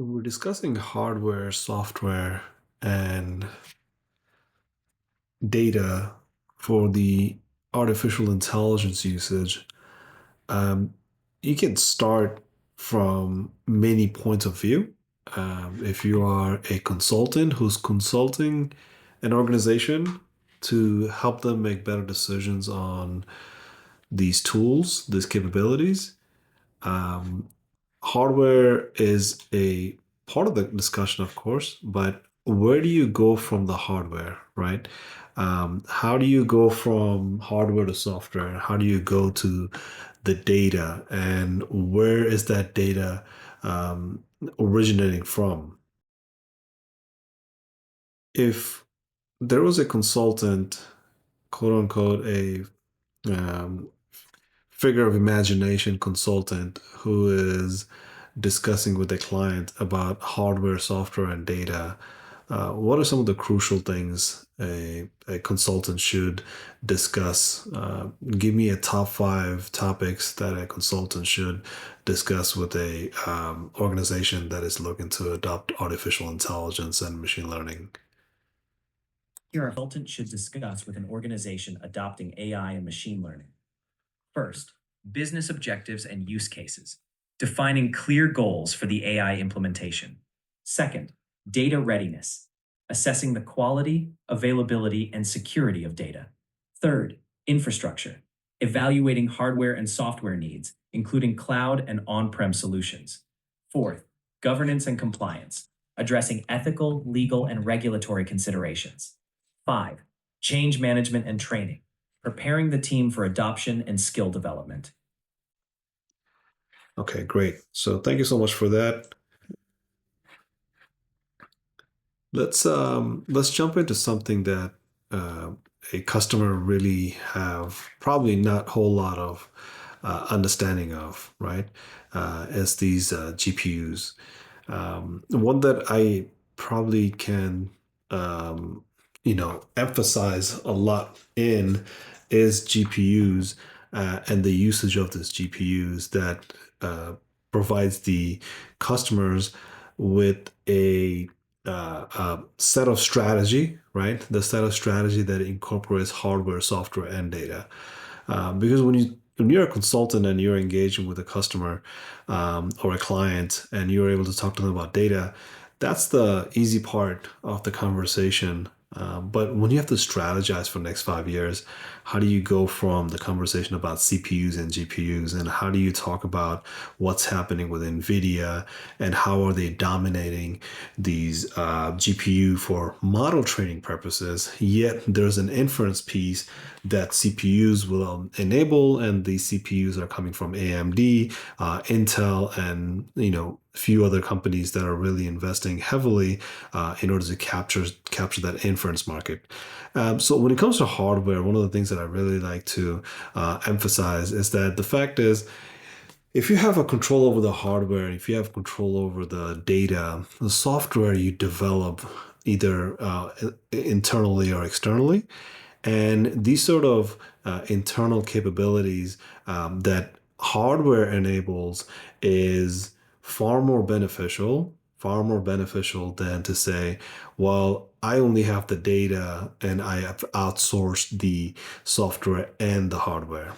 When we're discussing hardware, software, and data for the artificial intelligence usage, um, you can start from many points of view. If you are a consultant who's consulting an organization to help them make better decisions on these tools, these capabilities, um, hardware is a part of the discussion, of course, but where do you go from the hardware, right? How do you go from hardware to software? How do you go to the data? And where is that data originating from? If there was a consultant, quote unquote, a um, figure of imagination consultant who is discussing with a client about hardware, software, and data, what are some of the crucial things a consultant should discuss? Give me a top five topics that a consultant should discuss with a organization that is looking to adopt artificial intelligence and machine learning. Here, a consultant should discuss with an organization adopting AI and machine learning. First, business objectives and use cases, defining clear goals for the AI implementation. Second, data readiness, assessing the quality, availability, and security of data. Third, infrastructure, evaluating hardware and software needs, including cloud and on prem solutions. Fourth, governance and compliance, addressing ethical, legal, and regulatory considerations. Five, change management and training, preparing the team for adoption and skill development. Okay, great. So thank you so much for that. Let's jump into something that uh, a customer really have probably not whole lot of understanding of, right? As these GPUs. One that I probably can, emphasize a lot in is GPUs and the usage of these GPUs that uh, provides the customers with a set of strategy, right? The set of strategy that incorporates hardware, software, and data. Because when you're a consultant and you're engaging with a customer or a client and you're able to talk to them about data, that's the easy part of the conversation. But when you have to strategize for the next 5 years, how do you go from the conversation about CPUs and GPUs, and how do you talk about what's happening with NVIDIA and how are they dominating these GPU for model training purposes? Yet there's an inference piece that CPUs will enable, and these CPUs are coming from AMD, Intel, and a few other companies that are really investing heavily in order to capture that inference market. So when it comes to hardware, one of the things that I really like to emphasize is that the fact is, if you have a control over the hardware, if you have control over the data, the software you develop either internally or externally, and these sort of internal capabilities that hardware enables is far more beneficial than to say, well, I only have the data and I have outsourced the software and the hardware.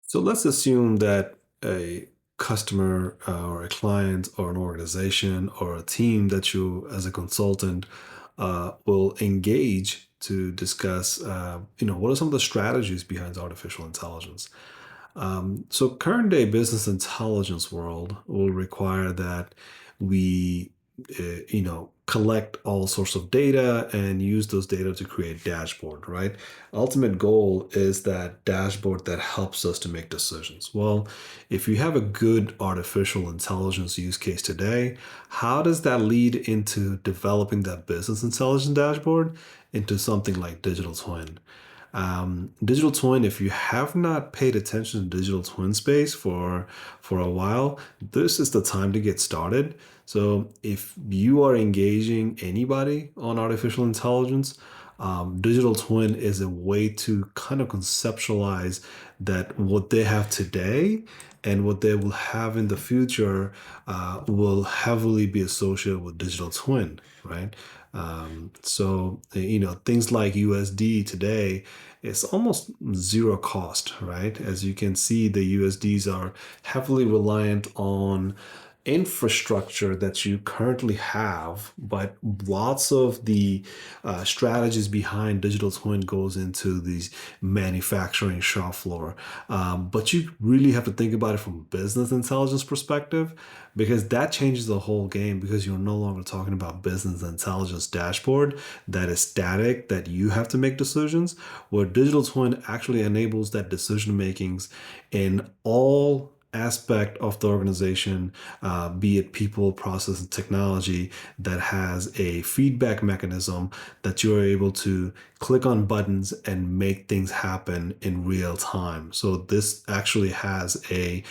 So let's assume that a customer or a client or an organization or a team that you, as a consultant, will engage to discuss, what are some of the strategies behind artificial intelligence? So current day business intelligence world will require that we, collect all sorts of data and use those data to create dashboard, right? Ultimate goal is that dashboard that helps us to make decisions. Well, if you have a good artificial intelligence use case today, how does that lead into developing that business intelligence dashboard into something like digital twin? Digital twin, if you have not paid attention to digital twin space for a while, this is the time to get started. So if you are engaging anybody on artificial intelligence, digital twin is a way to kind of conceptualize that what they have today and what they will have in the future will heavily be associated with digital twin, right? Things like USD today, it's almost zero cost, right? As you can see, the USDs are heavily reliant on infrastructure that you currently have, but lots of the strategies behind digital twin goes into these manufacturing shop floor. But you really have to think about it from a business intelligence perspective, because that changes the whole game, because you're no longer talking about business intelligence dashboard that is static, that you have to make decisions, where digital twin actually enables that decision makings in all aspect of the organization, be it people, process, and technology, that has a feedback mechanism that you are able to click on buttons and make things happen in real time. So this actually has a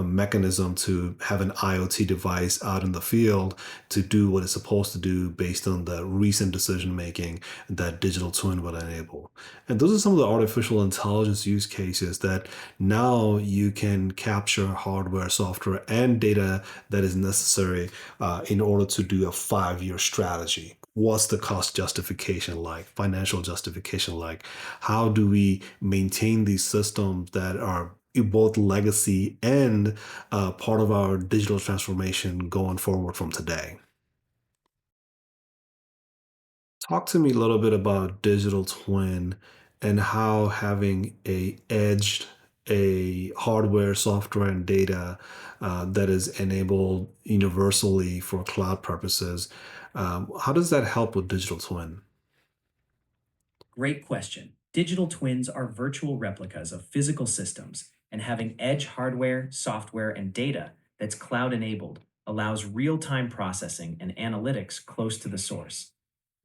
mechanism to have an IoT device out in the field to do what it's supposed to do based on the recent decision making that digital twin will enable. And those are some of the artificial intelligence use cases that now you can capture hardware, software, and data that is necessary in order to do a 5-year strategy. What's the cost justification like? Financial justification like? How do we maintain these systems that are both legacy and part of our digital transformation going forward from today? Talk to me a little bit about digital twin and how having a hardware, software, and data that is enabled universally for cloud purposes. How does that help with digital twin? Great question. Digital twins are virtual replicas of physical systems, and having edge hardware, software, and data that's cloud enabled allows real time processing and analytics close to the source.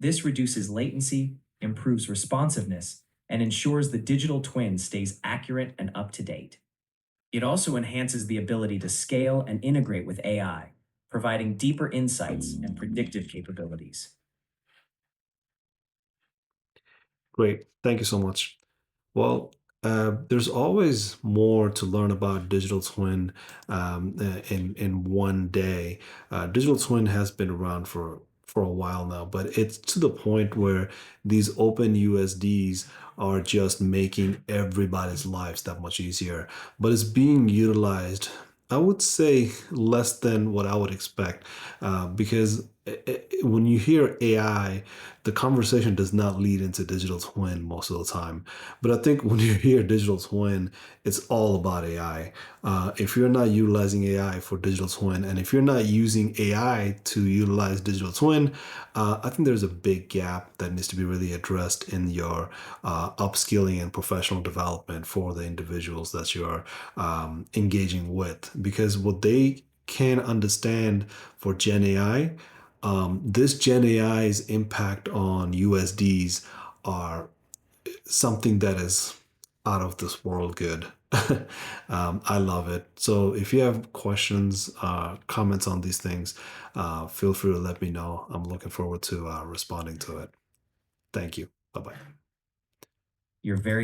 This reduces latency, improves responsiveness, and ensures the digital twin stays accurate and up to date. It also enhances the ability to scale and integrate with AI, providing deeper insights and predictive capabilities. Great. Thank you so much. Well, there's always more to learn about digital twin in one day. Digital twin has been around for a while now, but it's to the point where these open USDs are just making everybody's lives that much easier. But it's being utilized, I would say, less than what I would expect, because when you hear AI, the conversation does not lead into digital twin most of the time. But I think when you hear digital twin, it's all about AI. If you're not utilizing AI for digital twin, and if you're not using AI to utilize digital twin, I think there's a big gap that needs to be really addressed in your upskilling and professional development for the individuals that you're engaging with. Because what they can understand for Gen AI, this Gen AI's impact on USDs are something that is out of this world good. I love it. So if you have questions, comments on these things, feel free to let me know. I'm looking forward to responding to it. Thank you. Bye bye. You're very